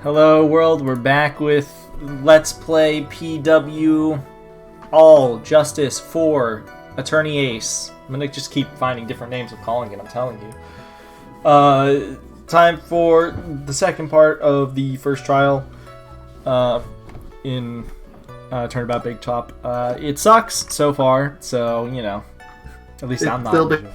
Hello world, we're back with Let's Play PW All Justice for Attorney Ace. I'm gonna just keep finding different names of calling it, I'm telling you. Time for the second part of the first trial in Turnabout Big Top. It sucks so far, so, you know, at least I'm not enjoying it.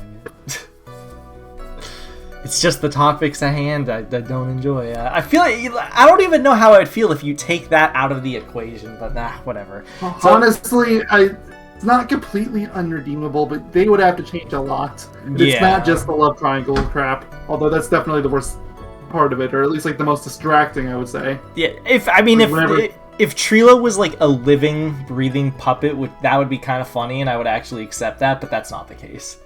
It's just the topics at hand I don't enjoy. I feel like I don't even know how I'd feel if you take that out of the equation, but nah, whatever. Honestly, it's not completely unredeemable, but they would have to change a lot. It's not just the love triangle crap, although that's definitely the worst part of it, or at least like the most distracting, I would say. Yeah, if Trila was like a living, breathing puppet, that would be kind of funny, and I would actually accept that, but that's not the case.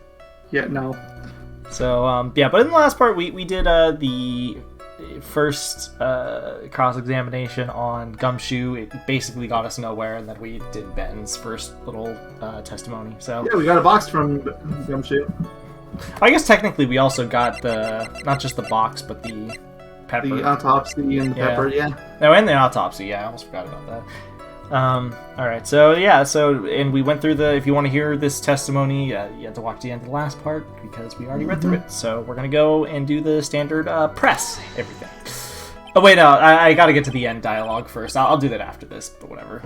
Yeah, no. So, yeah, but in the last part, we did the first cross-examination on Gumshoe. It basically got us nowhere, and then we did Ben's first little testimony. So yeah, we got a box from Gumshoe. I guess technically we also got not just the box, but the pepper. The autopsy and the pepper, yeah. No, and the autopsy, yeah, I almost forgot about that. Alright, so yeah, and we went through if you want to hear this testimony, you have to watch the end of the last part, because we already read through it. So we're gonna go and do the standard press everything. Oh wait, no, I gotta get to the end dialogue first. I'll do that after this, but whatever.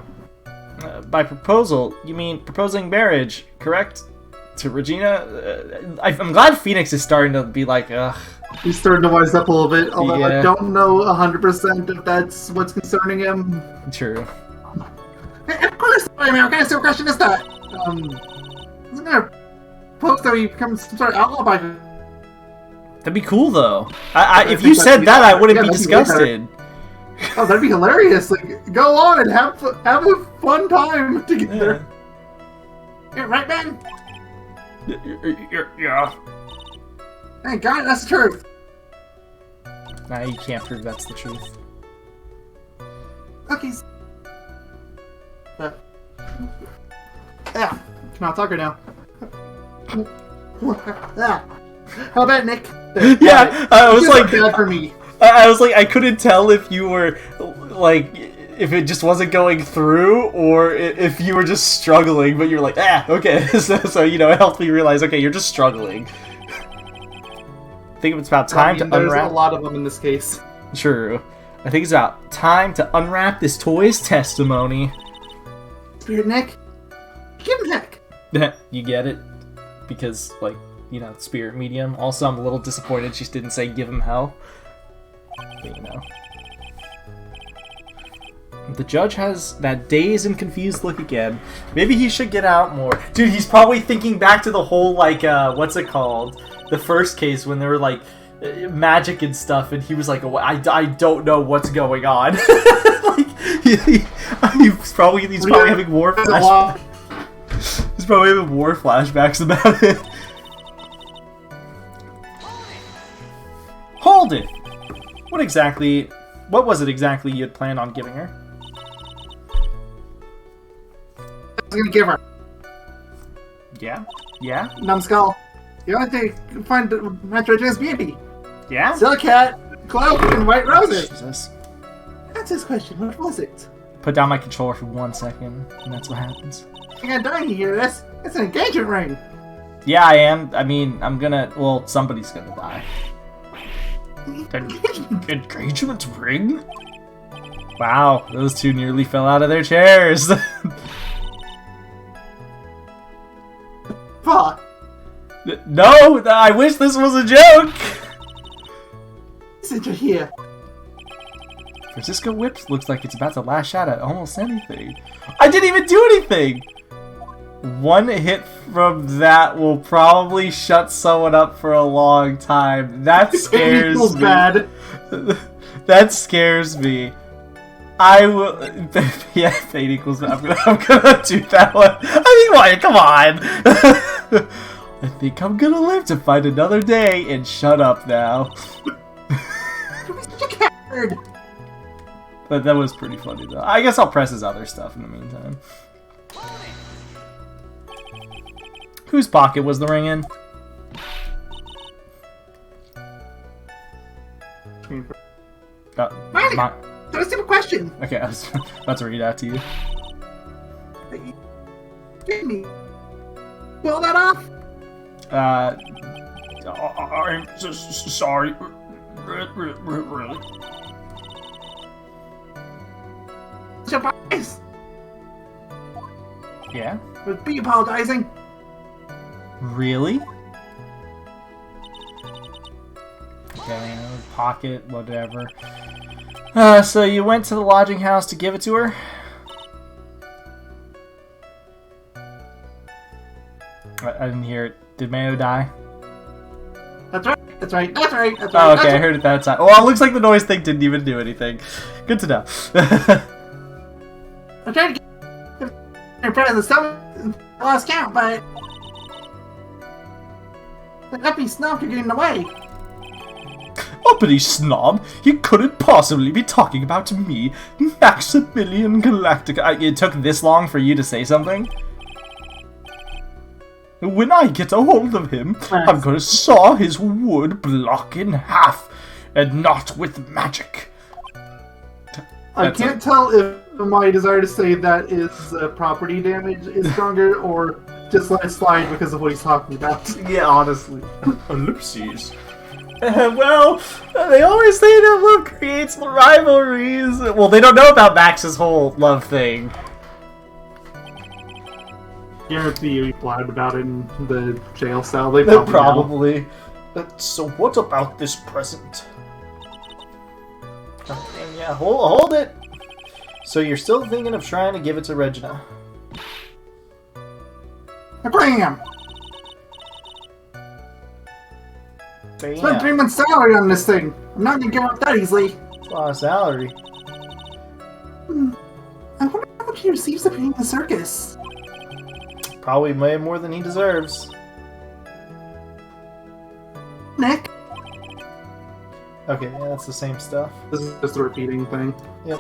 By proposal, you mean proposing marriage, correct? To Regina? I'm glad Phoenix is starting to be like, ugh. He's starting to wise up a little bit, although I don't know 100% if that's what's concerning him. True. Of course, wait a minute, what kind of silly question is that? Isn't there a post that we become some sort of outlaw by... That'd be cool, though. If you said that, I wouldn't be disgusted. Oh, that'd be hilarious. Like, go on and have a fun time together. Yeah, right, man? Yeah. Thank God, that's the truth. Nah, you can't prove that's the truth. Cookies. Yeah, can I talk her now? How about Nick? Yeah, I was like, bad for me. I was like, I couldn't tell if you were like, if it just wasn't going through, or if you were just struggling. But you're like, okay. So you know, it helped me realize, okay, you're just struggling. I think it's about time to unwrap. There's a lot of them in this case. True. I think it's about time to unwrap this toy's testimony. Spirit Nick, give him heck. You get it? Because, like, you know, spirit medium. Also, I'm a little disappointed she didn't say give him hell. But, you know. The judge has that dazed and confused look again. Maybe he should get out more. Dude, he's probably thinking back to the whole, like, what's it called? The first case when they were, like, magic and stuff, and he was like, I don't know what's going on. Like, he's probably having war flashbacks. He's probably having war flashbacks about it. Hold it! What was it exactly you had planned on giving her? I was gonna give her. Yeah? Yeah? Numbskull. The only thing you can find to match Regina's beauty. Yeah? Silicat, cloak, and white roses. Jesus. That's his question. What was it? Put down my controller for 1 second, and that's what happens. I got dying to hear this. It's an engagement ring. Yeah, I am. I mean, well, somebody's gonna die. Engagement ring? Wow, those two nearly fell out of their chairs. Fuck. No, I wish this was a joke. Since you're here. Francisco Whips looks like it's about to lash out at almost anything. I didn't even do anything! One hit from that will probably shut someone up for a long time. That scares me. Bad. That scares me. I will... Yeah, fate equals bad. I'm gonna do that one. I mean, why? Come on! I think I'm gonna live to fight another day, and shut up now. But that was pretty funny, though. I guess I'll press his other stuff in the meantime. Whose pocket was the ring in? My... That's a simple question. Okay, I was about to read out to you. Give me. Pull that off. I'm sorry. Really? Surprise. Yeah? Would be apologizing. Really? Okay, pocket, whatever. So you went to the lodging house to give it to her? I didn't hear it. Did Mayo die? That's right. That's right. That's right. That's Oh, right. okay, I heard it that time. Well, it looks like the noise thing didn't even do anything. Good to know. I'm trying to get in front of the last count, but the uppy snob are getting in the way. Uppity snob? He couldn't possibly be talking about me, Maximilian Galactica. It took this long for you to say something? When I get a hold of him, I'm gonna saw his wood block in half, and not with magic. I can't tell if my desire to say that is property damage is stronger, or just let it slide because of what he's talking about. Yeah, honestly. Ellipses. Well, they always say that love creates rivalries. Well, they don't know about Max's whole love thing. Guarantee you he blabbed about it in the jail cell. They probably. So what about this present? Oh, yeah, hold it. So you're still thinking of trying to give it to Regina? Bam! Damn. Spent 3 months' salary on this thing. I'm not gonna give up that easily. It's a lot of salary. I wonder how much he receives for being in the circus. Probably way more than he deserves. Nick? Okay, yeah, that's the same stuff. This is just a repeating thing. Yep.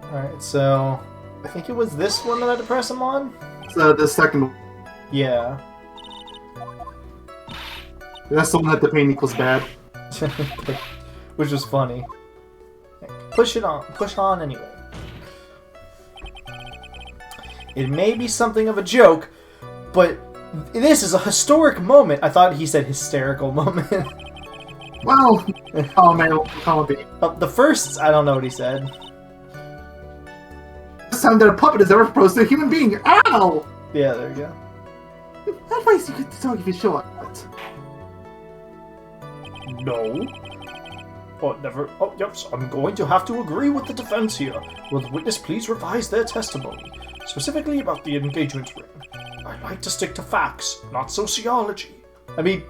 Alright, so I think it was this one that I had to press him on? So the second one. Yeah. That's the one that the pain equals bad. Which was funny. Push it on. Push on anyway. It may be something of a joke, but this is a historic moment. I thought he said hysterical moment. Well, oh man, call it. The first, I don't know what he said. This time that a puppet has ever proposed to a human being. Ow! Yeah, there you go. Advice you get to talk if you show up. No. Oh, never. Oh, yep. So I'm going to have to agree with the defense here. Will the witness please revise their testimony, specifically about the engagement ring? I like to stick to facts, not sociology. I mean,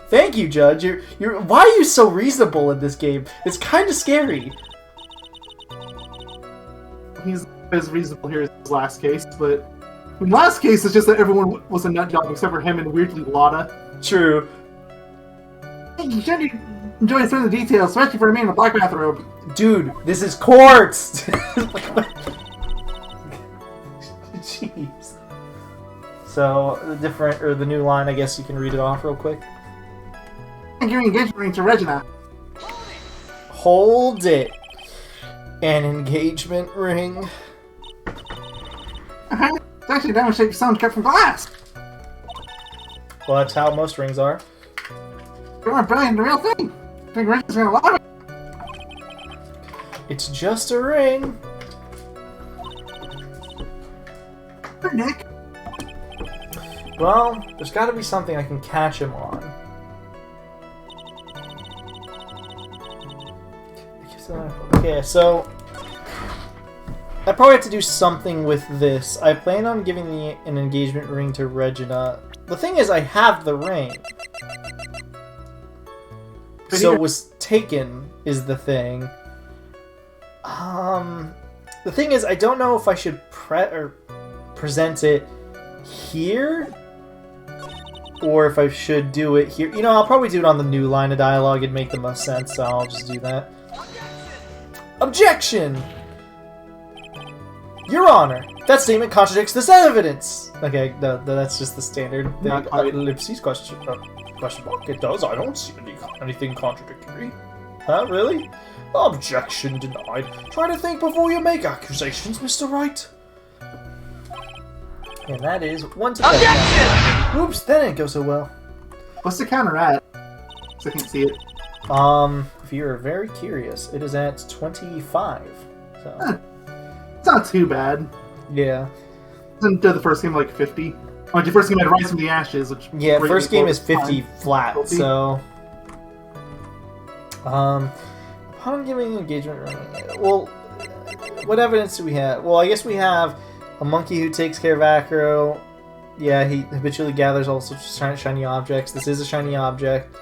thank you, Judge. You're. Why are you so reasonable in this game? It's kind of scary. He's as reasonable here as his last case, but in last case it's just that everyone was a nut job except for him and weirdly Lotta. True. Hey, you should enjoy some of the details, especially for a man in a black bathrobe. Dude, this is courts. Jeez. So the new line. I guess you can read it off real quick. And your engagement ring to Regina. Hold it. An engagement ring. It's actually a diamond shaped stone cut from glass. Well, that's how most rings are. You're not brilliant, the real thing. I think Regina's gonna love it. It's just a ring. Hey, Nick. Well, there's got to be something I can catch him on. Okay, so I probably have to do something with this. I plan on giving an engagement ring to Regina. The thing is, I have the ring. So it was taken, is the thing. The thing is, I don't know if I should present it here, or if I should do it here. You know, I'll probably do it on the new line of dialogue. It'd make the most sense, so I'll just do that. Objection! Your Honor, that statement contradicts this evidence. Okay, that's just the standard. Ellipses question mark. It does. I don't see anything contradictory. Huh, really? Objection denied. Try to think before you make accusations, Mr. Wright. And that is 1 to Objection! Oops, that didn't go so well. What's the counter at? 'Cause I can't see it. If you're very curious, it is at 25. So. It's not too bad. Yeah. Isn't the first game like 50? Oh, the first game had Rise from the Ashes, which... Yeah, first game is 50 flat, so... Upon giving engagement... Well, what evidence do we have? Well, I guess we have a monkey who takes care of Acro. Yeah, he habitually gathers all sorts of shiny objects. This is a shiny object.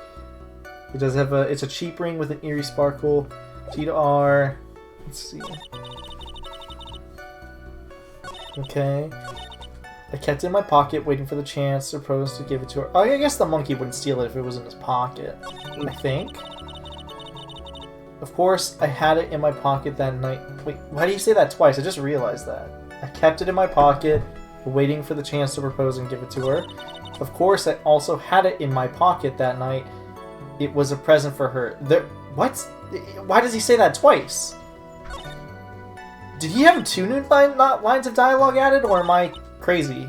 It does have a... It's a cheap ring with an eerie sparkle. G to R... Let's see... Okay. I kept it in my pocket, waiting for the chance to propose to give it to her. Oh, I guess the monkey wouldn't steal it if it was in his pocket. I think. Of course, I had it in my pocket that night. Wait, why do you say that twice? I just realized that. I kept it in my pocket, waiting for the chance to propose and give it to her. Of course, I also had it in my pocket that night. It was a present for her. What? Why does he say that twice? Did he have 2 new lines of dialogue added, or am I crazy?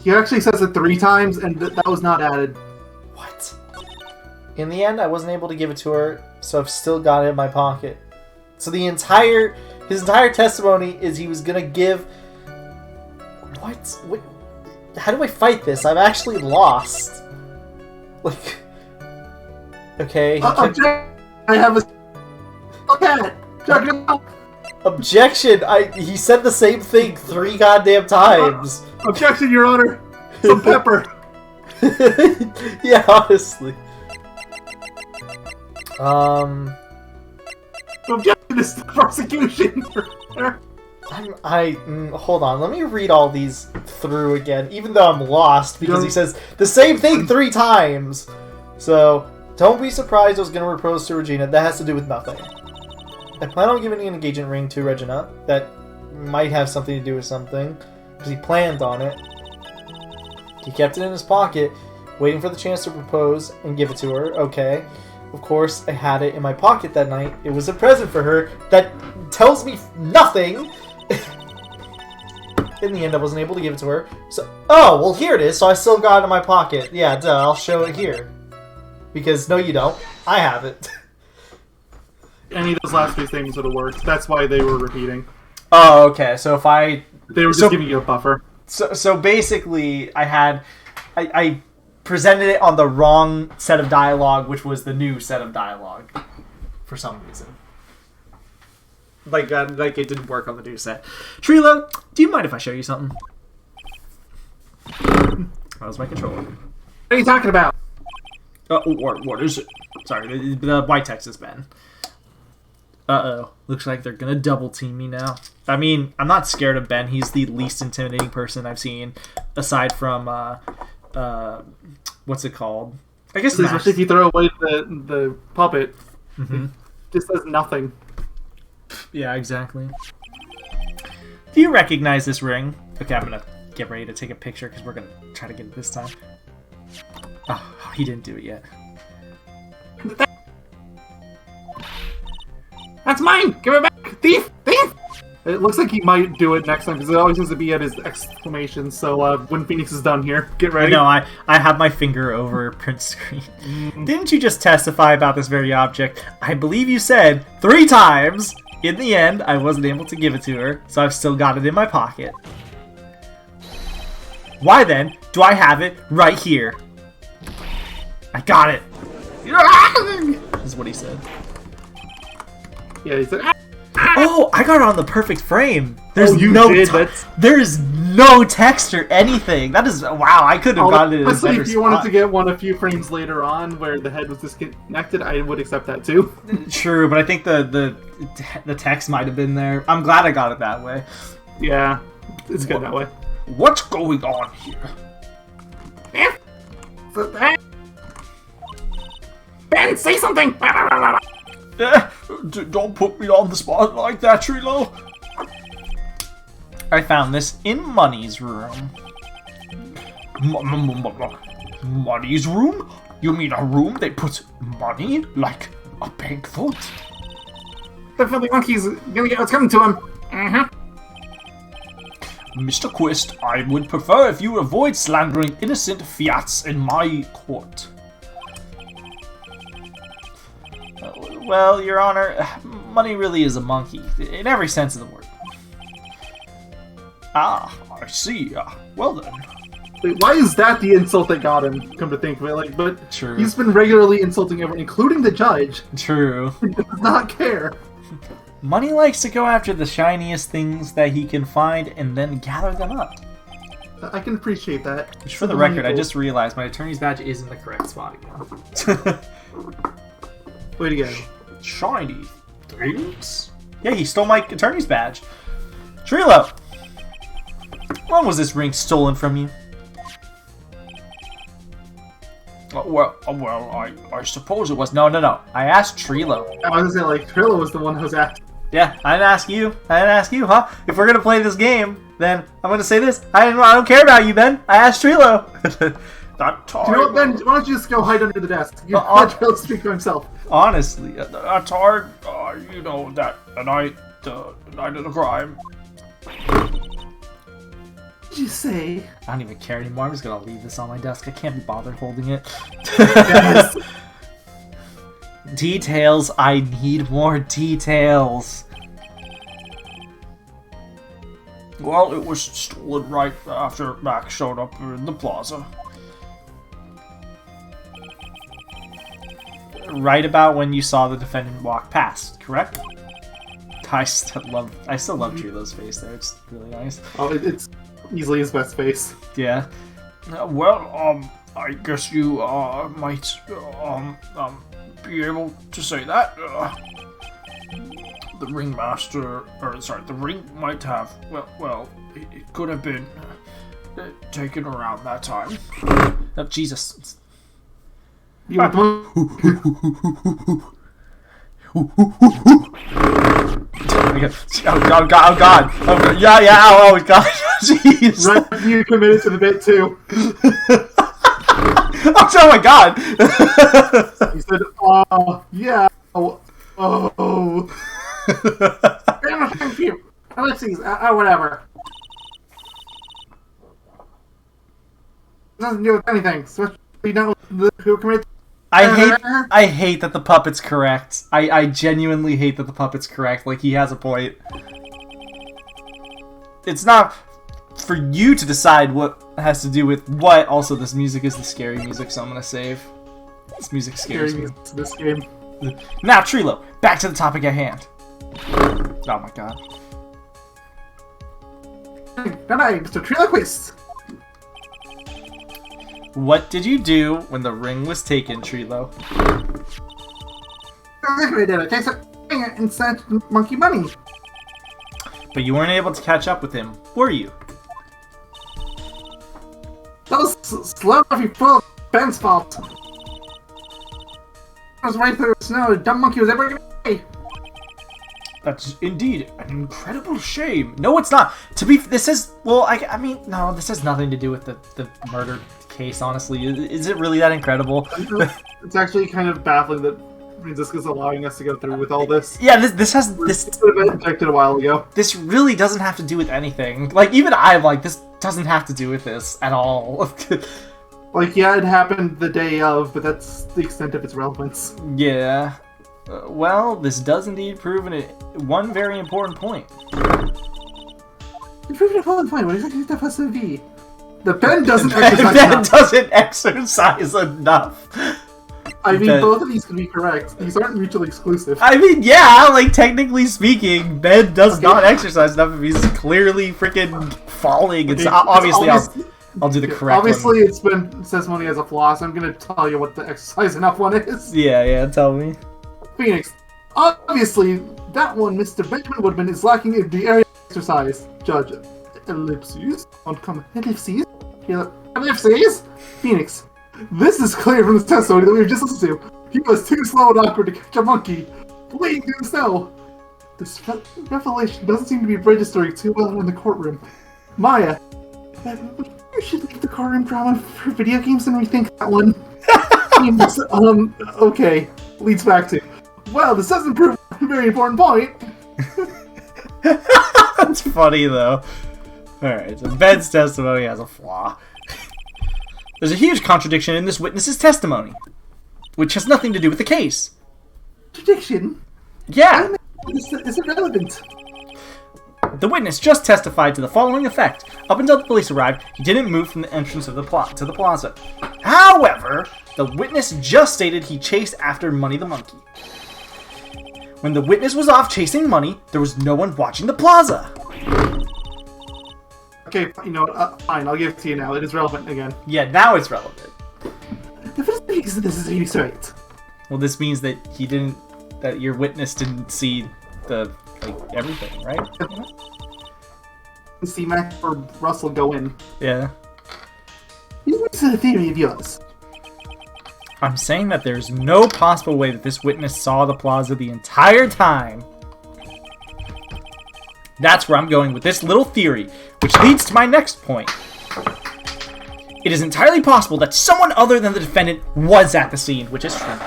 He actually says it 3 times, and that was not added. What? In the end, I wasn't able to give it to her, so I've still got it in my pocket. So his entire testimony is he was gonna give... What? How do I fight this? I've actually lost. Like... Okay, I have a... Okay! Objection! He said the same thing 3 goddamn times. Objection, Your Honor. Some pepper. Yeah, honestly. Objection is the prosecution. Hold on. Let me read all these through again, even though I'm lost because he says the same thing 3 times. So don't be surprised I was going to propose to Regina. That has to do with nothing. I plan on giving an engagement ring to Regina. That might have something to do with something, because he planned on it. He kept it in his pocket, waiting for the chance to propose and give it to her. Okay. Of course, I had it in my pocket that night. It was a present for her. That tells me nothing! In the end, I wasn't able to give it to her. So, oh, well, here it is, so I still got it in my pocket. Yeah, duh, I'll show it here. Because, no you don't. I have it. Any of those last 3 things would have worked. That's why they were repeating. Oh, okay. So if I... They were just giving you a buffer. So basically, I presented it on the wrong set of dialogue, which was the new set of dialogue. For some reason. Like it didn't work on the new set. Trilo, do you mind if I show you something? That was my controller. What are you talking about? What is it? Sorry, the white text is Ben. Uh-oh. Looks like they're gonna double team me now. I mean, I'm not scared of Ben. He's the least intimidating person I've seen, aside from, what's it called? I guess especially if you throw away the puppet. Mm-hmm. It just does nothing. Yeah, exactly. Do you recognize this ring? Okay, I'm gonna get ready to take a picture, because we're gonna try to get it this time. Oh, he didn't do it yet. That's mine! Give it back! Thief! Thief! It looks like he might do it next time, because it always has to be at his exclamation, so when Phoenix is done here, get ready. No, I have my finger over print screen. Didn't you just testify about this very object? I believe you said 3 times! In the end, I wasn't able to give it to her, so I've still got it in my pocket. Why then do I have it right here? I got it! This is what he said. Yeah, he said, oh, I got it on the perfect frame. There's there is no text or anything. That is wow. I could have gotten it in a better if you wanted to get one a few frames later on where the head was disconnected, I would accept that too. True, but I think the text might have been there. I'm glad I got it that way. Yeah, it's good that way. What's going on here? Ben, say something! Don't put me on the spot like that, Trilo. I found this in Money's room. Money's room? You mean a room they put money? Like a bank vault? The filthy monkey's gonna get what's coming to him. Mr. Quist, I would prefer if you avoid slandering innocent fiats in my court. Well, Your Honor, money really is a monkey, in every sense of the word. Ah, I see. Well then. Wait, why is that the insult that got him, come to think of it? Like, but True. He's been regularly insulting everyone, including the judge. True. He does not care. Money likes to go after the shiniest things that he can find and then gather them up. I can appreciate that. Which, for the record, I just realized my attorney's badge is in the correct spot again. Way to go. Shiny things? Yeah, he stole my attorney's badge. Trilo! When was this ring stolen from you? Well, I suppose it was. No. I asked Trilo. I was gonna say, like, Trilo was the one who was asked. Yeah, I didn't ask you, huh? If we're gonna play this game, then I'm gonna say this. I don't care about you, Ben. I asked Trilo. You know what, Ben? Why don't you just go hide under the desk? You let Trilo speak for himself. Honestly, that's hard. You know that the night of the crime. What did you say? I don't even care anymore. I'm just gonna leave this on my desk. I can't be bothered holding it. Yes. Details. I need more details. Well, it was stolen right after Max showed up in the plaza. Right about when you saw the defendant walk past, correct? I still love Trilo's face there. It's really nice. Oh, it's easily his best face. Yeah. Well, I guess you might be able to say that. The ringmaster, the ring might have. Well, it could have been taken around that time. Oh, Jesus. Oh God. Yeah, oh God. Jeez. Right, you committed to the bit too. Oh my God. He said, oh, yeah. Oh. Thank you. Alexis, whatever. It doesn't do with anything. So we know who committed. I hate that the puppet's correct. I genuinely hate that the puppet's correct. Like, he has a point. It's not for you to decide what has to do with what. Also, this music is the scary music, so I'm gonna save. This music scares me. This game. Now, Trilo, back to the topic at hand. Oh my God. Good night, Mr. Triloquist. What did you do when the ring was taken, Trilo? We did a case of and sent monkey money. But you weren't able to catch up with him, were you? That was slow enough, full Ben's fault. I was right through the snow. The dumb monkey was ever gonna pay. That's indeed an incredible shame. No, it's not. This has nothing to do with the murder case, honestly. Is it really that incredible? It's actually kind of baffling that Francisca's allowing us to go through with all this. Yeah, this should have been rejected a while ago. This really doesn't have to do with anything. Like, even I'm like, this doesn't have to do with this at all. Like, yeah, it happened the day of, but that's the extent of its relevance. Yeah. Well, this does indeed prove one very important point. It proved an important point. What exactly is that supposed to be? The pen doesn't exercise Ben enough. doesn't exercise enough. I mean, both of these can be correct. These aren't mutually exclusive. I mean, yeah, like, technically speaking, Ben does not exercise enough if he's clearly freaking falling. It's obviously I'll do the correct obviously, one. it's been Testimony has a flaw, so I'm going to tell you what the exercise enough one is. Yeah, tell me. Phoenix. Obviously, that one, Mr. Benjamin Woodman, is lacking in the area of exercise. Judge. Ellipses. Ellipses. Ellipses. Phoenix. This is clear from the testimony that we just listened to. He was too slow and awkward to catch a monkey. Bleeding through the snow. This revelation doesn't seem to be registering too well in the courtroom. Maya. You should leave the courtroom drama for video games and rethink that one. Okay, leads back to, well, this doesn't prove a very important point. That's funny, though. Alright, so Ben's testimony has a flaw. There's a huge contradiction in this witness's testimony, which has nothing to do with the case. Contradiction? Yeah! Is irrelevant. The witness just testified to the following effect. Up until the police arrived, he didn't move from the entrance of the to the plaza. However, the witness just stated he chased after Money the Monkey. When the witness was off chasing Money, there was no one watching the plaza. Okay, you know what, fine, I'll give it to you now. It is relevant again. Yeah, now it's relevant. This is right. Well, this means that that your witness didn't see everything, right? See Mac or Russell go in. Yeah. What's the theory of yours? I'm saying that there's no possible way that this witness saw the plaza the entire time. That's where I'm going with this little theory, which leads to my next point. It is entirely possible that someone other than the defendant was at the scene, which is true.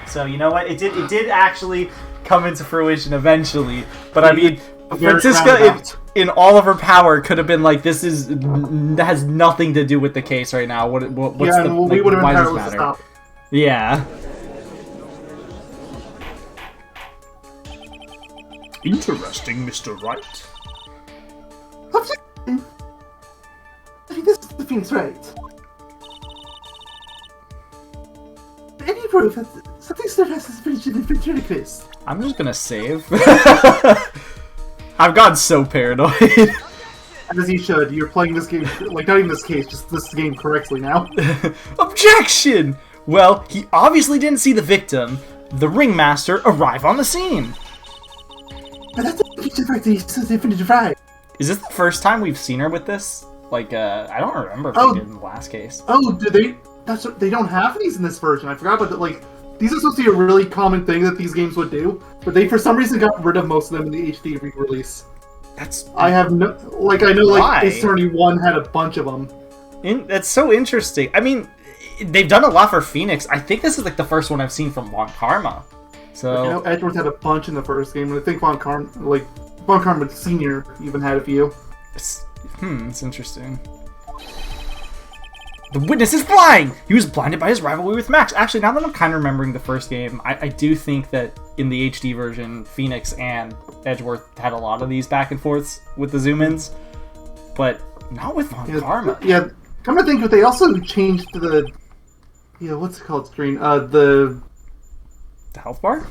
So, you know what? It did actually come into fruition eventually, but I mean, Francisca, in all of her power, could have been like, "This has nothing to do with the case right now. What's yeah, the we would have why been does powerless this to matter?" stop. Yeah. Interesting, Mr. Wright. I think this is the Phoenix Wright. Any proof that something surpasses ventriloquist? I'm just gonna save. I've gotten so paranoid. As you should. You're playing this game, like, not even this case, just this game correctly now. Objection! Well, he obviously didn't see the victim, the ringmaster, arrive on the scene. But that's a picture fact that he's so definitive right. Is this the first time we've seen her with this? Like, I don't remember if we did in the last case. Oh, do they? That's what, they don't have these in this version. I forgot about that. Like, these are supposed to be a really common thing that these games would do, but they for some reason got rid of most of them in the HD re-release. I have no, like, I know, like, Ace Attorney 1 had a bunch of them. That's so interesting. I mean, they've done a lot for Phoenix. I think this is, like, the first one I've seen from Von Karma. So, like, I know Edgeworth had a bunch in the first game, and I think Von Karma Senior even had a few. It's interesting. The witness is blind! He was blinded by his rivalry with Max. Actually, now that I'm kind of remembering the first game, I do think that in the HD version, Phoenix and Edgeworth had a lot of these back and forths with the zoom-ins, but not with Von Karma. Yeah, come to think of it, they also changed the... Yeah, what's it called screen? The health bar?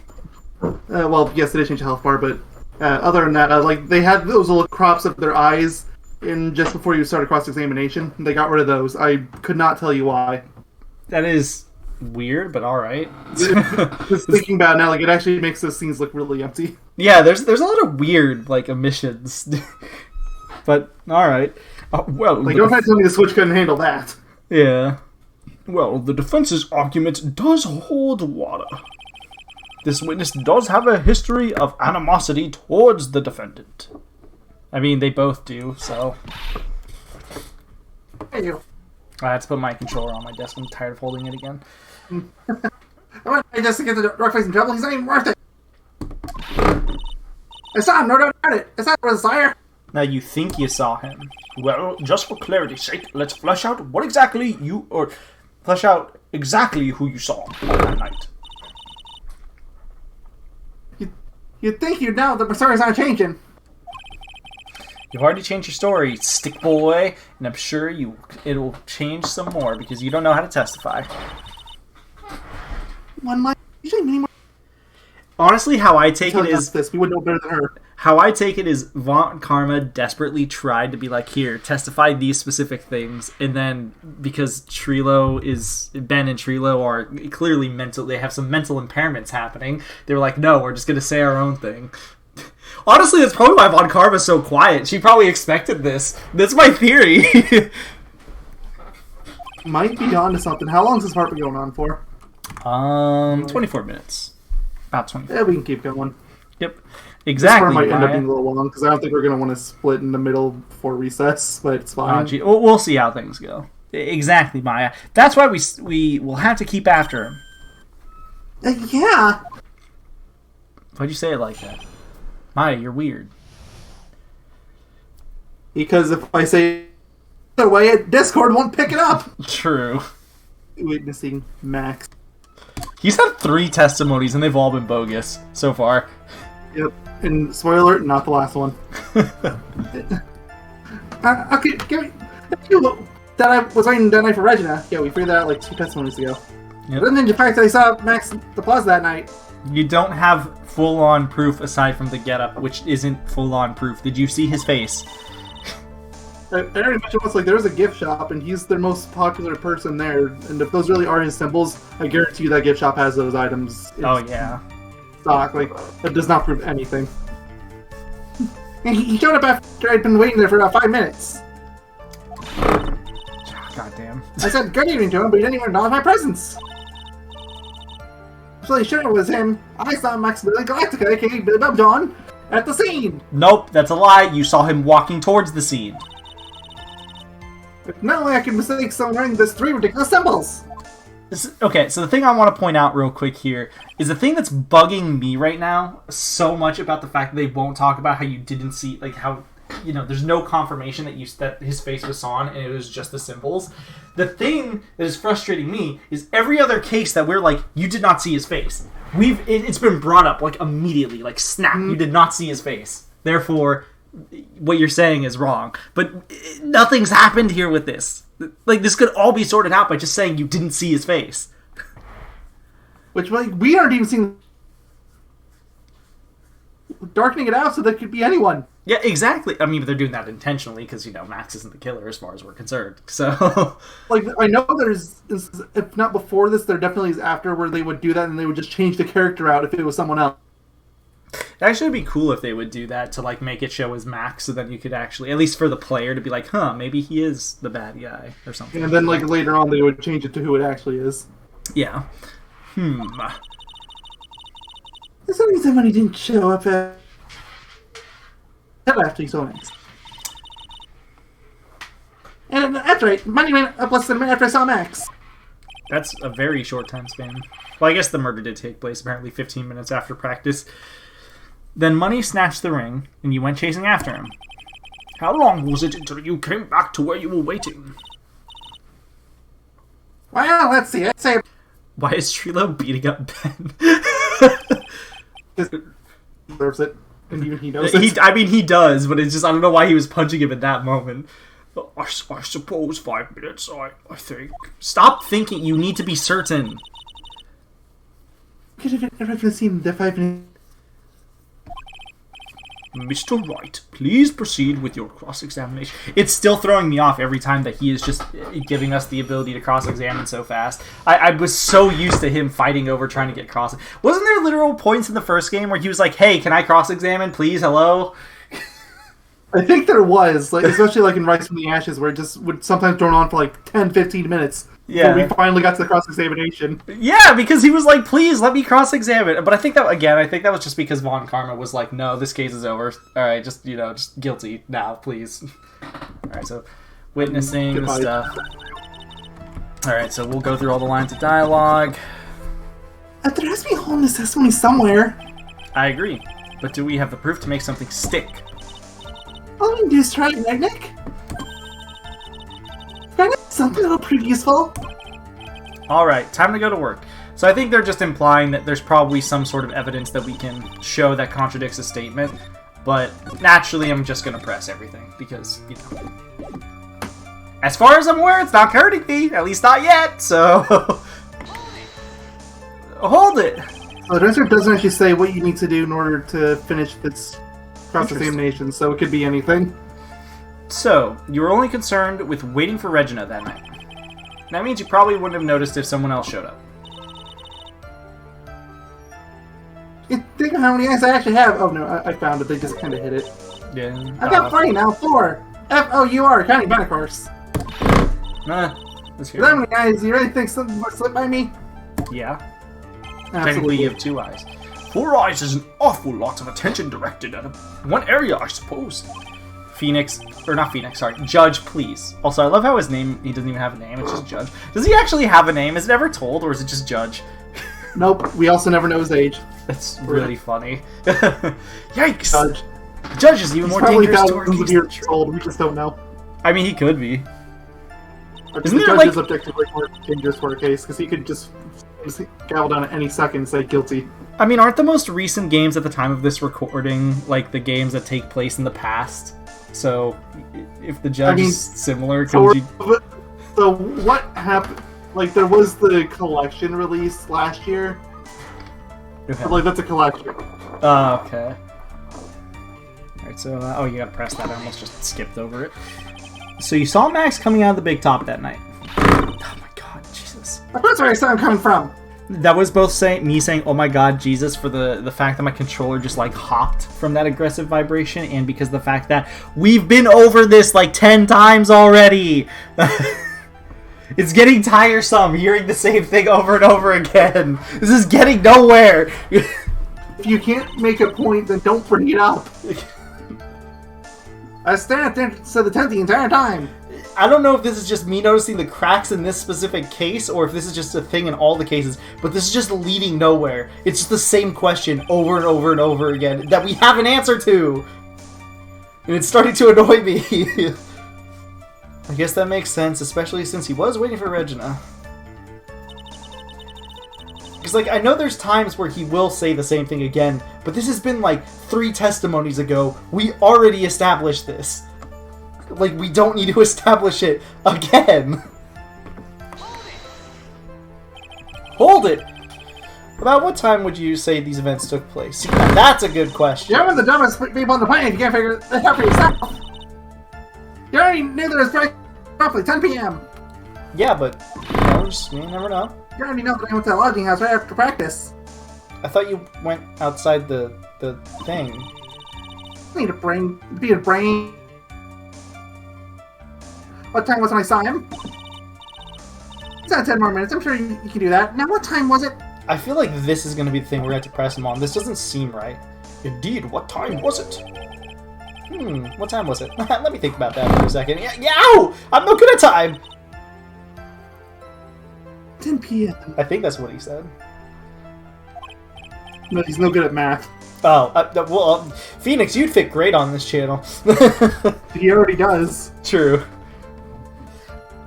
Well, yes, they did change the health bar, but other than that, like, they had those little crops of their eyes in just before you started cross-examination. They got rid of those. I could not tell you why. That is weird, but alright. Just thinking about it now, like, it actually makes those scenes look really empty. Yeah, there's a lot of weird, like, omissions. But, alright. Well, like, don't try to tell me the Switch couldn't handle that. Yeah. Well, the defense's argument does hold water. This witness does have a history of animosity towards the defendant. I mean, they both do, so... Hey, you. I had to put my controller on my desk. I'm tired of holding it again. I want just to get the rock face in trouble. He's not even worth it. I saw him, no doubt about it. It's not for the sire. Now, you think you saw him. Well, just for clarity's sake, let's flesh out what exactly you... Or, flesh out exactly who you saw on that night. You'd think you'd know that my story's not changing. You've already changed your story, stick boy, and I'm sure it'll change some more because you don't know how to testify. Honestly, how I take it is we would know better than her. How I take it is Von Karma desperately tried to be like, here, testify these specific things, and then because Ben and Trilo are clearly mental, they have some mental impairments happening. They were like, no, we're just gonna say our own thing. Honestly, that's probably why Von Karma's so quiet. She probably expected this. That's my theory. Might be on to something. How long has this part been going on for? 24 minutes. About 24. Yeah, we can keep going. Yep. Exactly. This part might end up being a little long, because I don't think we're going to want to split in the middle for recess, but it's fine. We'll see how things go. Exactly, Maya. That's why we will have to keep after him. Yeah. Why'd you say it like that? Maya, you're weird. Because if I say the way, Discord won't pick it up. True. Witnessing Max. He's had 3 testimonies, and they've all been bogus so far. Yep. And spoiler alert, not the last one. Okay, give me... That I was waiting that night for Regina. Yeah, we figured that out like 2 testimonies ago. Yep. But then the fact that I saw Max the Plaza that night. You don't have full-on proof aside from the getup, which isn't full-on proof. Did you see his face? I already mentioned once, like, there's a gift shop, and he's the most popular person there. And if those really are his symbols, I guarantee you that gift shop has those items in stock. Like, that does not prove anything. And he showed up after I'd been waiting there for about 5 minutes. Goddamn. I said good evening to him, but he didn't even acknowledge my presence. Really sure it was him. I saw Max Billy Galactica, aka Billy Bob John, at the scene. Nope, that's a lie. You saw him walking towards the scene. No way I can mistake someone wearing these 3 ridiculous symbols. Okay, so the thing I want to point out real quick here is the thing that's bugging me right now so much about the fact that they won't talk about how you didn't see, like, how, you know, there's no confirmation that his face was on and it was just the symbols. The thing that is frustrating me is every other case that we're like, you did not see his face. It's been brought up, like, immediately, like, snap, you did not see his face. Therefore, what you're saying is wrong. But nothing's happened here with this. Like, this could all be sorted out by just saying you didn't see his face. Which, like, we aren't even seeing... darkening it out so that it could be anyone. Yeah, exactly. I mean, they're doing that intentionally because, you know, Max isn't the killer as far as we're concerned. So... like, I know there's... if not before this, there definitely is after where they would do that and they would just change the character out if it was someone else. It'd actually be cool if they would do that to, like, make it show as Max so that you could actually, at least for the player, to be like, huh, maybe he is the bad guy or something. And then, like, later on they would change it to who it actually is. Yeah. There's only somebody didn't show up after he saw Max. And that's right, money went up less than a minute after I saw Max. That's a very short time span. Well, I guess the murder did take place apparently 15 minutes after practice. Then Money snatched the ring, and you went chasing after him. How long was it until you came back to where you were waiting? Well, let's see. I'd say... Why is Trilo beating up Ben? He deserves it, and even he knows it. I mean, he does, but it's just, I don't know why he was punching him in that moment. I suppose 5 minutes, I think. Stop thinking. You need to be certain. Could have never seen the 5 minutes. Mr. Wright, please proceed with your cross-examination. It's still throwing me off every time that he is just giving us the ability to cross-examine so fast. I was so used to him fighting over trying to get cross... Wasn't there literal points in the first game where he was like, hey, can I cross-examine, please? Hello? I think there was, like, especially like in Rise from the Ashes, where it just would sometimes drone on for like 10-15 minutes. Yeah. We finally got to the cross-examination. Yeah, because he was like, please, let me cross-examine. But I think that was just because Von Karma was like, no, this case is over. Alright, just guilty now, please. Alright, so witnessing the stuff. Alright, so we'll go through all the lines of dialogue. There has to be a hole in this testimony somewhere. I agree. But do we have the proof to make something stick? All we can do is try it, right, Nick? Something that'll prove useful. Alright, time to go to work. So I think they're just implying that there's probably some sort of evidence that we can show that contradicts a statement. But naturally, I'm just going to press everything. Because, you know... As far as I'm aware, it's not hurting me. At least not yet, so... Hold it! So the transcript doesn't actually say what you need to do in order to finish this cross-examination, so it could be anything. So, you were only concerned with waiting for Regina that night. That means you probably wouldn't have noticed if someone else showed up. Think of how many eyes I actually have. Oh no, I found it. They just kind of hit it. Yeah. I got 3 now. 4. F-O-U-R, counting bad, of course. Let's hear How many eyes? You really think something might slip by me? Yeah. Absolutely. Technically, you have 2 eyes. 4 eyes is an awful lot of attention directed at one area, I suppose. Phoenix, or not Phoenix, sorry, Judge, please. Also, I love how his name, he doesn't even have a name, it's just Judge. Does he actually have a name? Is it ever told, or is it just Judge? Nope, we also never know his age. That's really funny. Yikes! Judge. Judge is even more dangerous to our thousands of years old, we just don't know. I mean, he could be. Isn't the judge is objectively more dangerous for a case, because he could just gavel down at any second and say guilty. I mean, aren't the most recent games at the time of this recording, like, the games that take place in the past? So, if the judge is similar, so what happened? Like, there was the collection release last year. Okay. But, like, that's a collection. Oh, okay. Alright, so, oh, you gotta press that. I almost just skipped over it. So you saw Max coming out of the big top that night. Oh my god, Jesus. That's where I saw him coming from. That was both me saying, oh my god, Jesus, for the fact that my controller just, like, hopped from that aggressive vibration, and because of the fact that we've been over this, like, 10 times already! It's getting tiresome hearing the same thing over and over again. This is getting nowhere! If you can't make a point, then don't bring it up. I stand there and said the 10th the entire time. I don't know if this is just me noticing the cracks in this specific case, or if this is just a thing in all the cases, but this is just leading nowhere. It's just the same question over and over and over again that we have an answer to! And it's starting to annoy me. I guess that makes sense, especially since he was waiting for Regina. Because, like, I know there's times where he will say the same thing again, but this has been, like, 3 testimonies ago. We already established this. Like, we don't need to establish it again. Hold it! About what time would you say these events took place? Yeah, that's a good question. You're one of the dumbest people on the planet. You can't figure it out for yourself. You already knew there was roughly 10 p.m. Yeah, but you never know. You already know that I went to the lodging house right after practice. I thought you went outside the thing. I need be a brain. What time was when I saw him? It's not 10 more minutes. I'm sure you can do that. Now, what time was it? I feel like this is going to be the thing we're going to have to press him on. This doesn't seem right. Indeed, what time was it? What time was it? Let me think about that for a second. Yeah, ow! I'm no good at time! 10 p.m. I think that's what he said. No, he's no good at math. Oh, well, Phoenix, you'd fit great on this channel. He already does. True.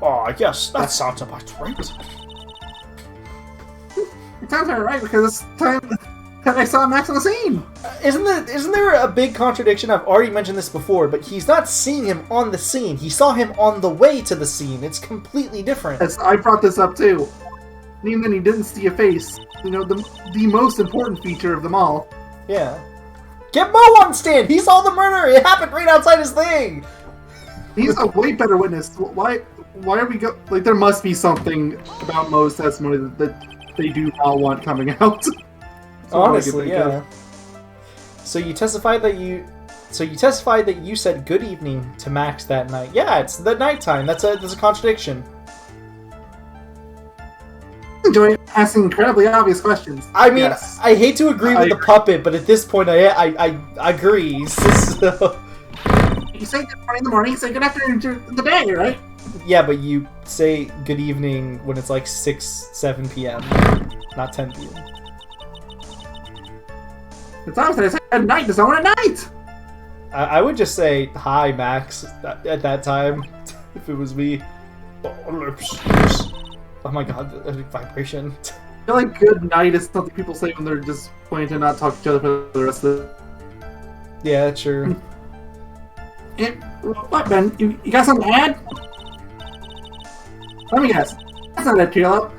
Oh, yes, that sounds about right. It sounds about right because it's time that I saw Max on the scene. Isn't there a big contradiction? I've already mentioned this before, but he's not seeing him on the scene. He saw him on the way to the scene. It's completely different. Yes, I brought this up too. Even then, he didn't see a face. You know, the most important feature of them all. Yeah. Get Mo on stand! He saw the murder! It happened right outside his thing! He's a way better witness. Why are we like, there must be something about Mo's testimony that they do not want coming out. Honestly, yeah. So you testified that you said good evening to Max that night. Yeah, it's the nighttime. That's a contradiction. Enjoy asking incredibly obvious questions. I mean, yes. I hate to agree with the puppet, but at this point, I agree. So. You say good morning in the morning, you say good afternoon to the day, right? Yeah, but you say good evening when it's like 7 p.m., not 10 p.m. It's obvious I say at night to someone at night! I would just say hi, Max, at that time, if it was me. Oh my god, the vibration. I feel like good night is something people say when they're just planning to not talk to each other for the rest of the... Yeah, true. What, Ben? You got something to add? Let me guess. That's not a Trilo.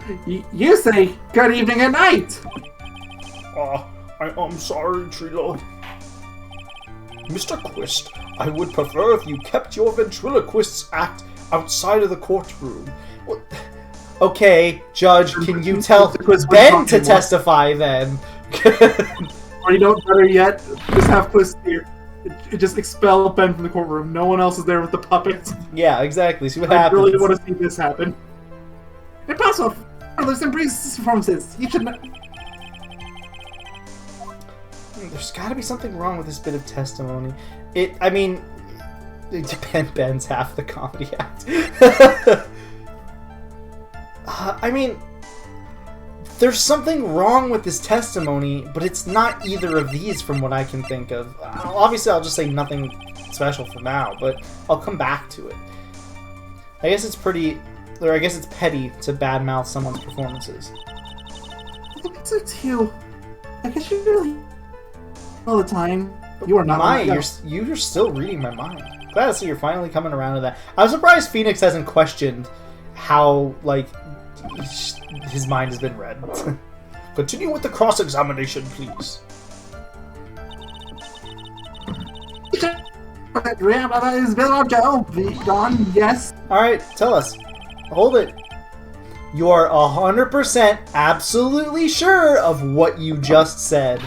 You say good evening at night! I'm sorry, Trilo. Mr. Quist, I would prefer if you kept your ventriloquist's act outside of the courtroom. What? Okay, Judge, can you tell Ben to testify then? Or you know, better yet, just have Quist here. Just expel Ben from the courtroom. No one else is there with the puppets. Yeah, exactly. See what happens. I really want to see this happen. Impossible. There's some previous performances. You should not... There's got to be something wrong with this bit of testimony. I mean, Ben's half the comedy act. I mean, there's something wrong with this testimony, but it's not either of these from what I can think of. Obviously, I'll just say nothing special for now, but I'll come back to it. I guess it's petty to badmouth someone's performances. I think it's so too. I guess you're really all the time. You are not. Maya, you're still reading my mind. Glad to see you're finally coming around to that. I'm surprised Phoenix hasn't questioned how, like, his mind has been read. Continue with the cross-examination, please. Yes. Alright, tell us. Hold it. You are 100% absolutely sure of what you just said.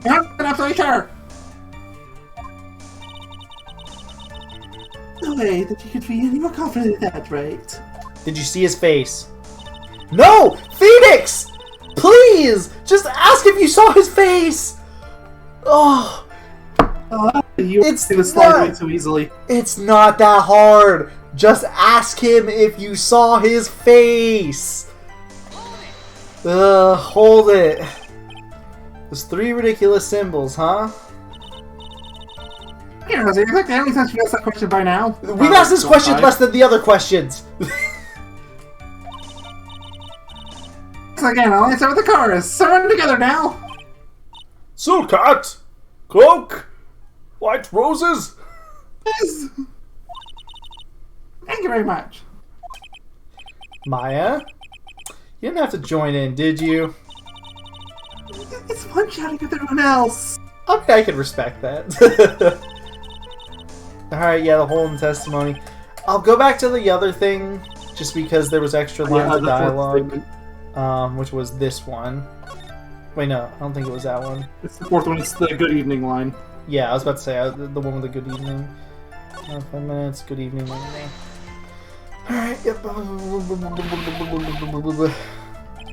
I'm absolutely sure. No way that you could be any more confident in that, right? Did you see his face? No! Phoenix! Please! Just ask if you saw his face! Oh! It's slide away too easily. It's not that hard. Just ask him if you saw his face. Hold it. Those 3 ridiculous symbols, huh? Yeah, Jose, you're like the only time you asked that question by now. We've asked this question less than the other questions. So again, I'll answer with the chorus. So we're together now. Soul cat, cloak, white roses. Yes. Thank you very much. Maya, you didn't have to join in, did you? It's fun chatting with everyone else. Okay, I can respect that. Alright, yeah, the whole testimony. I'll go back to the other thing, just because there was extra lines of dialogue, which was this one. Wait, no, I don't think it was that one. It's the 4th one, it's the good evening line. Yeah, I was about to say, the one with the good evening. 5 minutes, good evening. Alright, yep.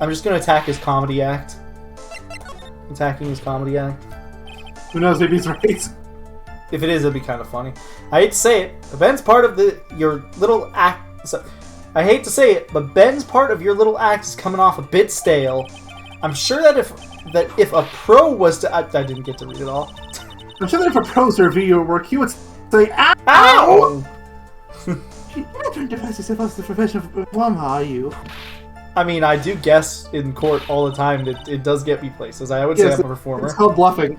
I'm just gonna attack his comedy act. Attacking his comedy act. Who knows, maybe he's right. If it is, it'd be kind of funny. I hate to say it, but Ben's part of your little act. So, I hate to say it, but Ben's part of your little act is coming off a bit stale. I'm sure that if a pro was to, I didn't get to read it all. I'm sure that if a pro's to review your work, he would say, "Ow!" Ow! You're not trying to pass yourself as the profession of plum, are you? I mean, I do guess in court all the time that it does get me places. I would say I'm a performer. It's called bluffing.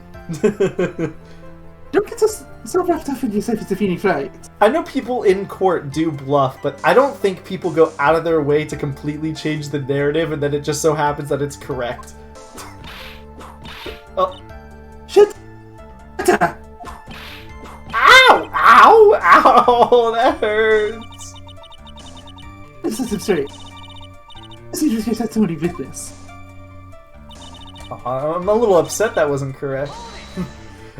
Don't get so wrapped up in yourself as defeating Wright. I know people in court do bluff, but I don't think people go out of their way to completely change the narrative and then it just so happens that it's correct. Oh. Shit! Ow! Ow! Ow! That hurts! This is straight. You just had somebody witness. I'm a little upset that wasn't correct.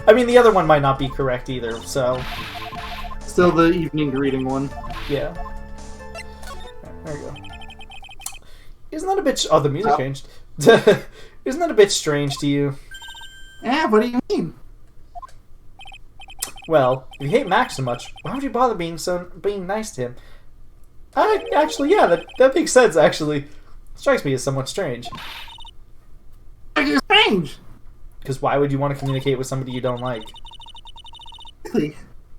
I mean, the other one might not be correct either, so... Still the evening reading one. Yeah. There we go. Isn't that a bit... Oh, the music changed. Isn't that a bit strange to you? Yeah, what do you mean? Well, if you hate Max so much, why would you bother being nice to him? Actually, yeah, that makes sense, actually. Strikes me as somewhat strange. It's strange! Because why would you want to communicate with somebody you don't like? Exactly.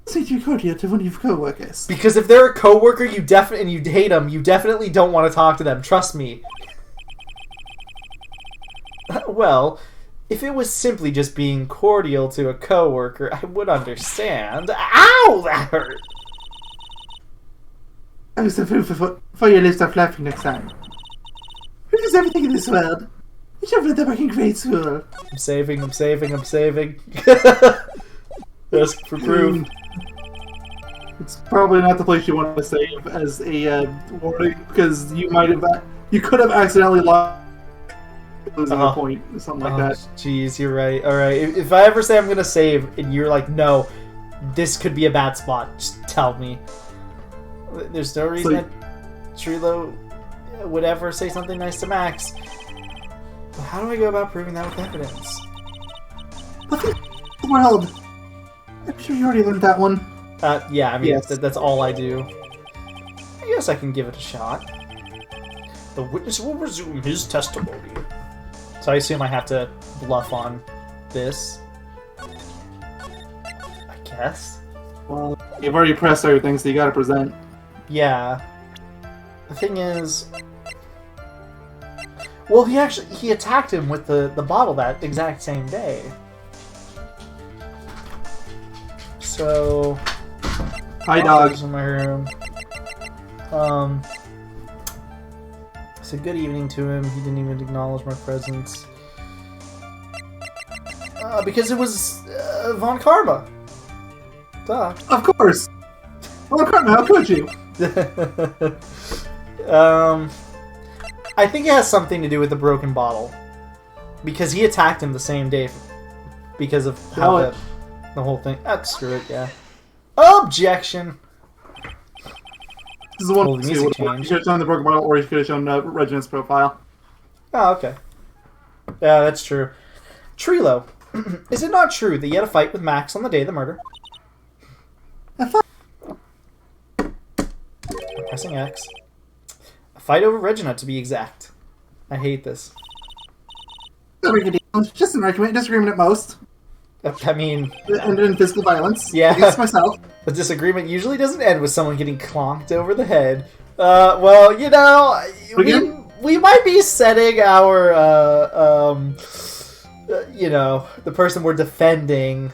Say you're cordial to one of your co-workers. Because if they're a co-worker and you hate them, you definitely don't want to talk to them. Trust me. Well, if it was simply just being cordial to a co-worker, I would understand. Ow! That hurt! I was the food for your list of laughing next time. Who does everything in this world? You should have read back in grade school. I'm saving. Ask for proof. It's probably not the place you want to save as a warning, because you could have accidentally lost losing a point or something like that. Jeez, you're right. Alright, if I ever say I'm gonna save and you're like, no, this could be a bad spot, just tell me. There's no reason that Trilo would ever say something nice to Max. But how do I go about proving that with evidence? World. I'm sure you already learned that one. Yeah, I mean, Yes. that's all I do. I guess I can give it a shot. The witness will resume his testimony. So I assume I have to bluff on this. I guess. Well, you've already pressed everything, so you gotta present. Yeah. The thing is... Well, he attacked him with the bottle that exact same day. So... Hi, dog. In my room. I said good evening to him. He didn't even acknowledge my presence. Because it was Von Karma. Duh. Of course. Well, how could you? I think it has something to do with the broken bottle. Because he attacked him the same day. Because of how the whole thing... screw it, yeah. Objection! This is one Well, the music you changed. should have shown the broken bottle, or you could have shown Reginald's profile. Oh, okay. Yeah, that's true. Trilo, is it not true that you had a fight with Max on the day of the murder? A fight? I'm pressing X. A fight over Regina, to be exact. I hate this. Just an argument, disagreement at most. I mean... It ended in physical violence. Yeah. Against myself. The disagreement usually doesn't end with someone getting clonked over the head. Well, you know, we might be setting our, you know, the person we're defending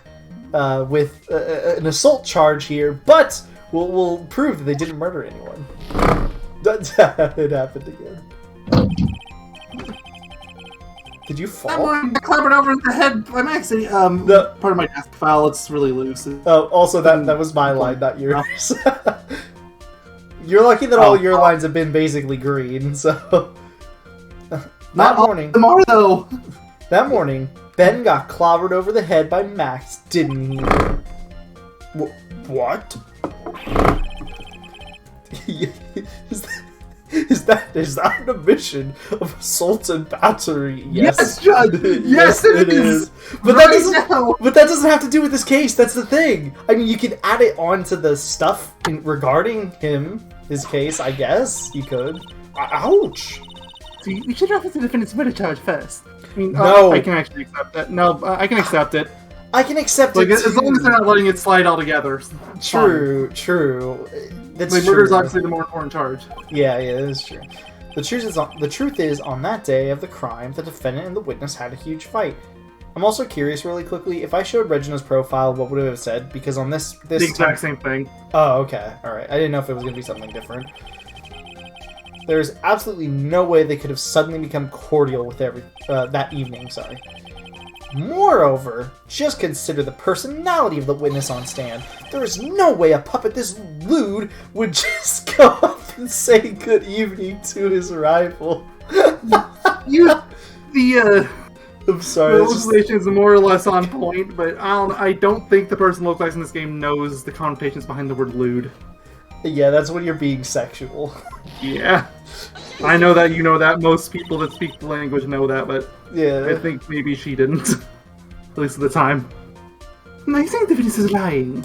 with an assault charge here, but we'll prove that they didn't murder anyone. It happened again. Did you fall? I clambered over the head by accident. Part of my desk file, it's really loose. Oh, also that was my line, not yours. You're lucky that all your lines have been basically green, so... Not morning. Tomorrow, though. That morning, Ben got clobbered over the head by Max, didn't he? What? Is that an admission of assault and battery? Yes, Judge. Yes, it is. But right that doesn't have to do with this case. That's the thing. I mean, you can add it on to the stuff regarding his case. I guess you could. Ouch. See, we should reference the defendant's murder charge first. I mean, no, I can actually accept that. No, I can accept it. I can accept like, it as long as they're not letting it slide altogether. True. That's true. Murder is obviously the more important charge. Yeah, that is true. The truth is, on that day of the crime, the defendant and the witness had a huge fight. I'm also curious, really quickly, if I showed Regina's profile, what would it have said? Because on this the exact same thing. Oh, okay. Alright. I didn't know if it was going to be something different. There's absolutely no way they could have suddenly become cordial with that evening, sorry. Moreover, just consider the personality of the witness on stand. There is no way a puppet this lewd would just go up and say good evening to his rival. I'm sorry. The illustration is more or less on point, but I don't think the person looks like in this game knows the connotations behind the word lewd. Yeah, that's when you're being sexual. Yeah. I know that you know that. Most people that speak the language know that, but yeah, I think maybe she didn't. At least at the time. I think the witness is lying.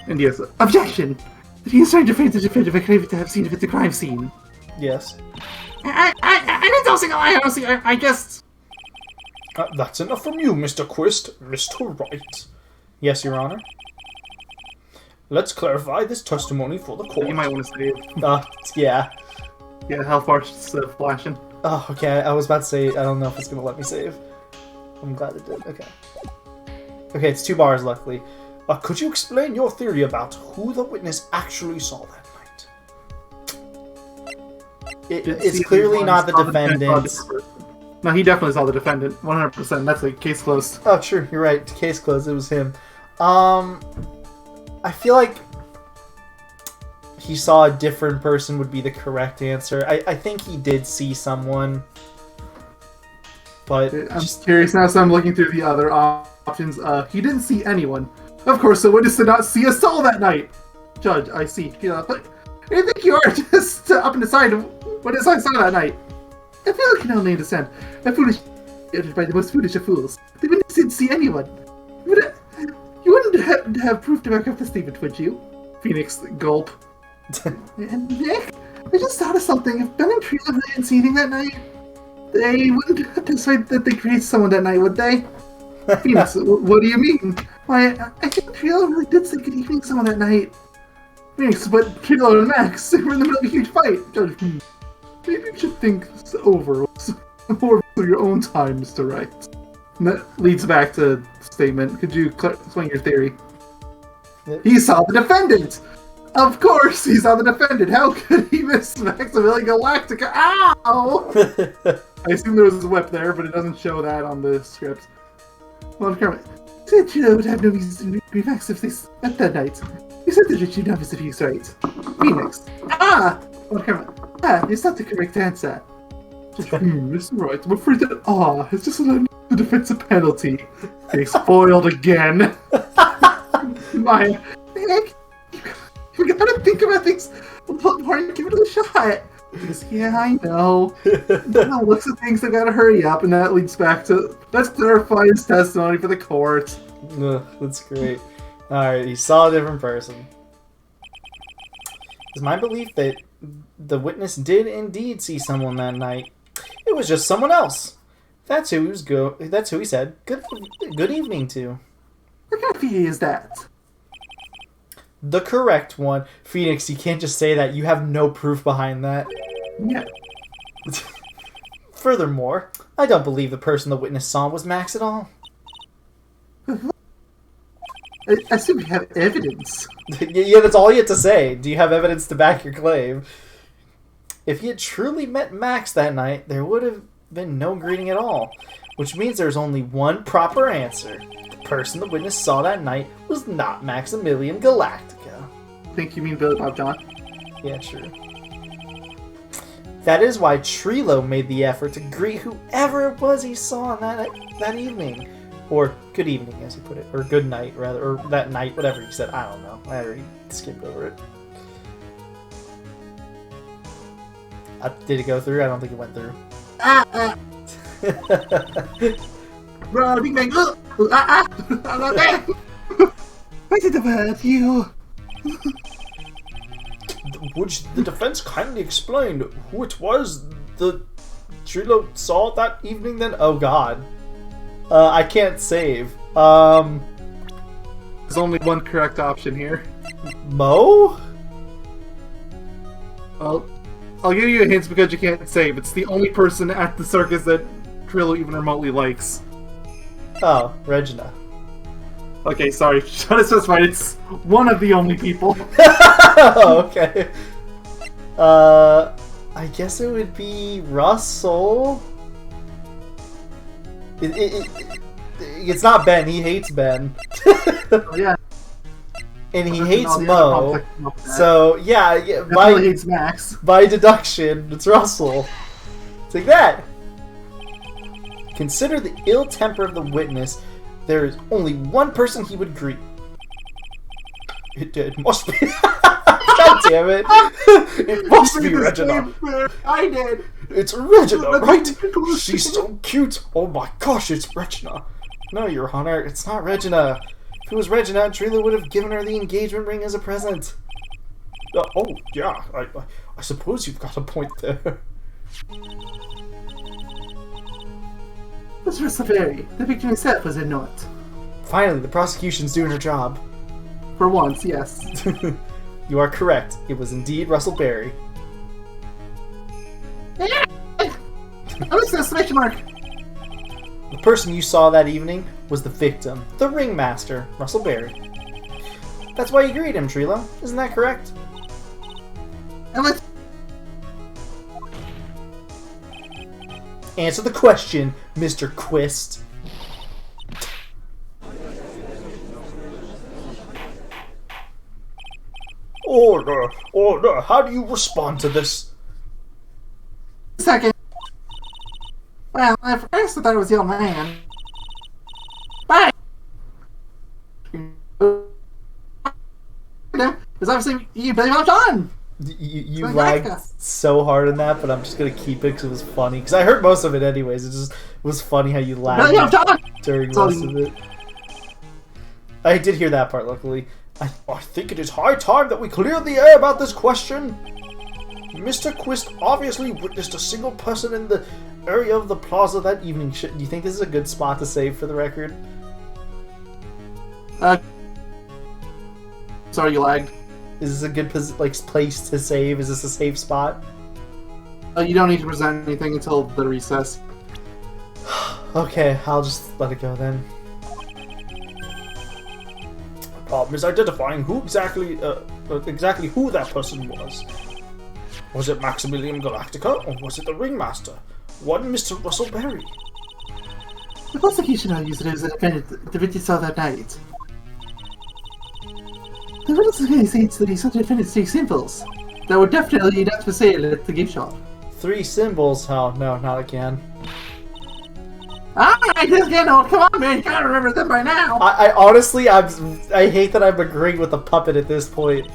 And yes, objection! That he is trying to frame the defendant by claiming to have seen it at the crime scene. Yes. I'm endorsing a lie, honestly. I just... That's enough from you, Mr. Quist. Mr. Wright. Yes, Your Honor. Let's clarify this testimony for the court. You might want to save. Yeah. Yeah, health bar's flashing. Oh, okay. I was about to say, I don't know if it's going to let me save. I'm glad it did. Okay. Okay, it's 2 bars, luckily. Could you explain your theory about who the witness actually saw that night? It's clearly not the defendant. No, he definitely saw the defendant. 100%. That's a case closed. Oh, true. You're right. Case closed. It was him. I feel like he saw a different person would be the correct answer. I think he did see someone. But I'm just curious now, so I'm looking through the other options. He didn't see anyone. Of course, the witness did not see a soul that night. Judge, I see. But I think you are just up and decide what is I saw that night. I feel like you can only understand. A foolish scared by the most foolish of fools. They wouldn't see anyone. You wouldn't have proof to back up the statement, would you? Phoenix, gulp. And Nick, I just thought of something. If Ben and Trila hadn't seen anything that night, they wouldn't have decided that they created someone that night, would they? Phoenix, what do you mean? Why, I think Trila really did say good evening to someone that night. Phoenix, but Trila and Max, they were in the middle of a huge fight. Maybe you should think this over for your own time, Mr. Wright. And that leads back to the statement. Could you explain your theory? Yep. He saw the defendant! Of course he saw the defendant! How could he miss Maximilian Galactica? Ow! I assume there was a whip there, but it doesn't show that on the script. Well, Kermit, said you would have no reason to be vexed if they met that night. You said that you'd notice if he's right. Phoenix. Well, Kermit, it's not the correct answer. Mr. Wright, I'm afraid that is just a defensive penalty. They spoiled again. My Nick, you gotta think about things before you give it a shot. Because, yeah, I know. Now looks at things that gotta hurry up, and that leads back to let's clarify his testimony for the court. Ugh, that's great. Alright, he saw a different person. It's my belief that the witness did indeed see someone that night. It was just someone else. That's who he said good evening to. What kind of theory is that? The correct one. Phoenix, you can't just say that. You have no proof behind that. Yeah. Furthermore, I don't believe the person the witness saw was Max at all. I assume you have evidence. Yeah, that's all you have to say. Do you have evidence to back your claim? If he had truly met Max that night, there would have been no greeting at all. Which means there's only one proper answer. The person the witness saw that night was not Maximilian Galactica. I think you mean Billy Bob John? Yeah, true. That is why Trilo made the effort to greet whoever it was he saw on that evening. Or good evening, as he put it. Or good night, rather. Or that night, whatever he said. I don't know. I already skipped over it. Did it go through? I don't think it went through. Bro, Big Bang. I did about you. Would the defense kindly explain who it was the Trilo saw that evening then? Oh god. I can't save. There's only one correct option here. Mo? Well, I'll give you a hint because you can't save. It's the only person at the circus that Trillo even remotely likes. Oh, Regina. Okay, sorry. Trying to specify it's one of the only people. Oh, okay. I guess it would be Russell. It's not Ben. He hates Ben. Oh, yeah. And he hates Mo. So, yeah, he hates Max. By deduction, it's Russell. Take that! Consider the ill temper of the witness. There is only one person he would greet. It must be... God damn it! It must be Regina. I did. It's Regina, right? She's so cute. Oh my gosh, it's Regina. No, Your Honor, it's not Regina. If it was Regina, Trila would have given her the engagement ring as a present. Oh, yeah, I suppose you've got a point there. Mr. Saveri, the victim itself was not. Finally, the prosecution's doing her job. For once, yes. You are correct. It was indeed Russell Berry. What's the exclamation mark? The person you saw that evening was the victim, the ringmaster, Russell Berry. That's why you greeted him, Trilo. Isn't that correct? Answer the question, Mr. Quist. Order! Order! How do you respond to this? Second. Well, at first I thought it was the old man. But it was obviously you, Billy Bob John. You lagged so hard in that, but I'm just gonna keep it because it was funny. Because I heard most of it anyways. It just was funny how you lagged during most of it. I did hear that part, luckily. I think it is high time that we clear the air about this question. Mr. Quist obviously witnessed a single person in the area of the plaza that evening. Do you think this is a good spot to save for the record? Sorry, you lagged. Is this a good place to save? Is this a safe spot? You don't need to present anything until the recess. Okay, I'll just let it go then. The problem is identifying who exactly who that person was. Was it Maximilian Galactica, or was it the Ringmaster? One Mr. Russell Berry? The prosecution argues that it was the witness saw that night. The witness states that he saw the defendant's 3 symbols that were definitely not for sale at the gift shop. 3 symbols? Oh, no, not again. I just get on. Come on, man. You gotta remember them by now. I honestly, I hate that I'm agreeing with the puppet at this point.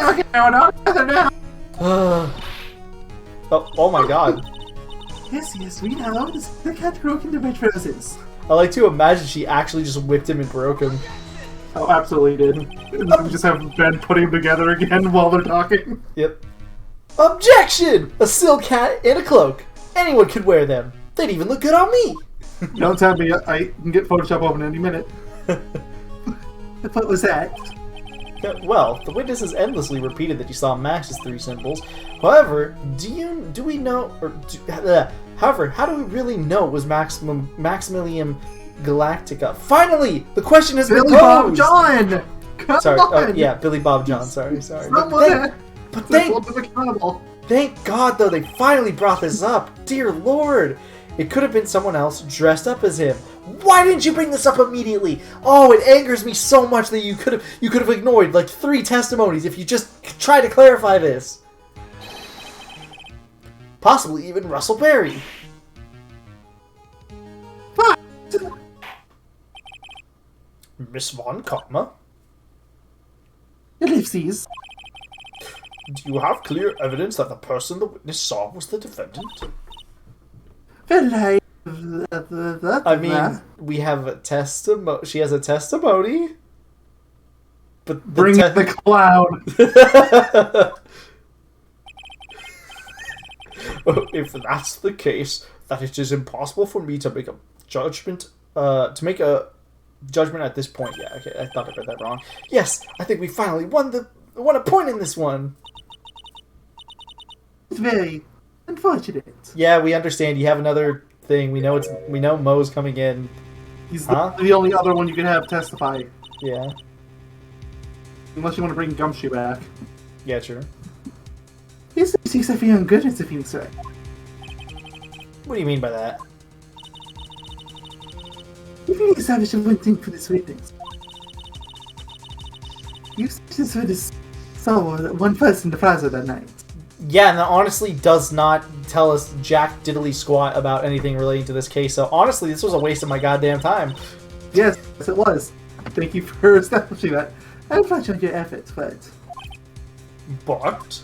Okay, now. Oh my god. Yes, we know. The cat broke into red roses. I like to imagine she actually just whipped him and broke him. Oh, absolutely did. And then we just have Ben putting them together again while they're talking. Yep. Objection! A silk hat and a cloak. Anyone could wear them. They'd even look good on me. Don't tell me. I can get Photoshop open any minute. What was that? Well, the witnesses endlessly repeated that you saw Max's 3 symbols. However, however, how do we really know it was Maximilian Galactica? Finally, the question has been posed. Bob John. Come on. Oh, yeah, Billy Bob John. Sorry. But thank God, though, they finally brought this up. Dear Lord, it could have been someone else dressed up as him. Why didn't you bring this up immediately? Oh, it angers me so much that you could have ignored like 3 testimonies if you just try to clarify this. Possibly even Russell Berry. What? Miss Von Karma? Ellipses. Do you have clear evidence that the person the witness saw was the defendant? Well, I mean, we have a testimony. She has a testimony. But bring the cloud. If that's the case, that it is impossible for me to make a judgment. To make a judgment at this point. Yeah, okay, I thought I read that wrong. Yes, I think we finally won a point in this one. It's very unfortunate. Yeah, we understand. You have another thing. We know Mo's coming in. He's the only other one you can have testify. Yeah. Unless you want to bring Gumshoe back. Yeah, true. He's a feeling good as a Phoenix Wright. What do you mean by that? You can establish one thing for this witness. You just saw one person in the plaza that night. Yeah, and that honestly does not tell us jack diddly squat about anything relating to this case, so honestly, this was a waste of my goddamn time. Yes, it was. Thank you for establishing that. I appreciate your efforts, but... But?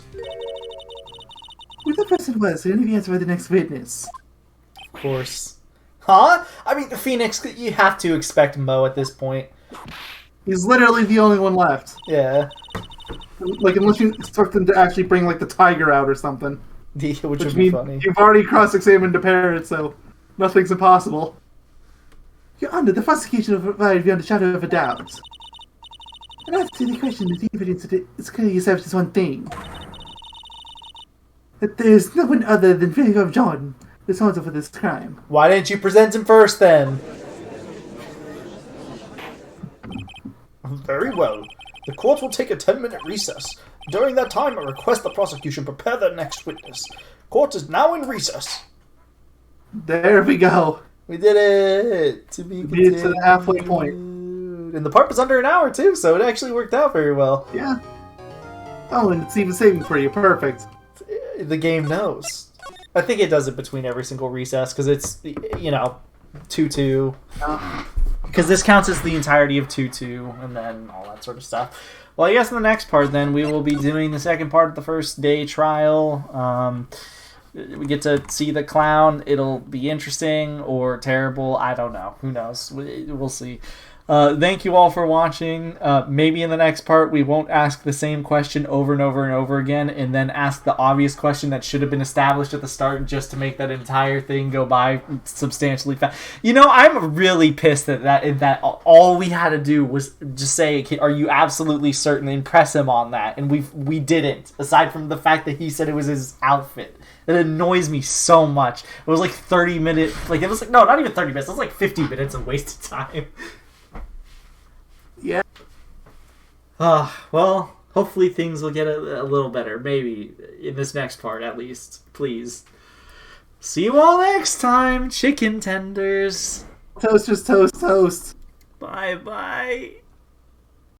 Who the person was, the only answer by the next witness. Of course. Huh? I mean, Phoenix, you have to expect Mo at this point. He's literally the only one left. Yeah. Like, unless you expect them to actually bring, like, the tiger out or something. Which would be funny. You've already cross-examined the parrot, so nothing's impossible. Your Honor, the prosecution will provide beyond a shadow of a doubt. And after the question, the evidence is clearly established as one thing. That there's no one other than Billy John responsible for this crime. Why didn't you present him first, then? Very well. The court will take a 10-minute recess. During that time, I request the prosecution prepare their next witness. Court is now in recess. There we go. We did it! To be continued. To the halfway point. And the part was under an hour, too, so it actually worked out very well. Yeah. Oh, and it's even saving for you. Perfect. The game knows. I think it does it between every single recess, because it's, 2-2. because this counts as the entirety of 2-2, and then all that sort of stuff. Well, I guess in the next part, then, we will be doing the second part of the first day trial. We get to see the clown. It'll be interesting or terrible. I don't know. Who knows? We'll see. Thank you all for watching. Maybe in the next part we won't ask the same question over and over and over again and then ask the obvious question that should have been established at the start just to make that entire thing go by substantially fast. I'm really pissed that all we had to do was just say, are you absolutely certain? Impress him on that. And we didn't, aside from the fact that he said it was his outfit. It annoys me so much. It was like 30 minutes. No, not even 30 minutes. It was like 50 minutes of wasted time. Yeah. Well, hopefully things will get a little better. Maybe in this next part, at least. Please. See you all next time, chicken tenders. Toast. Bye-bye.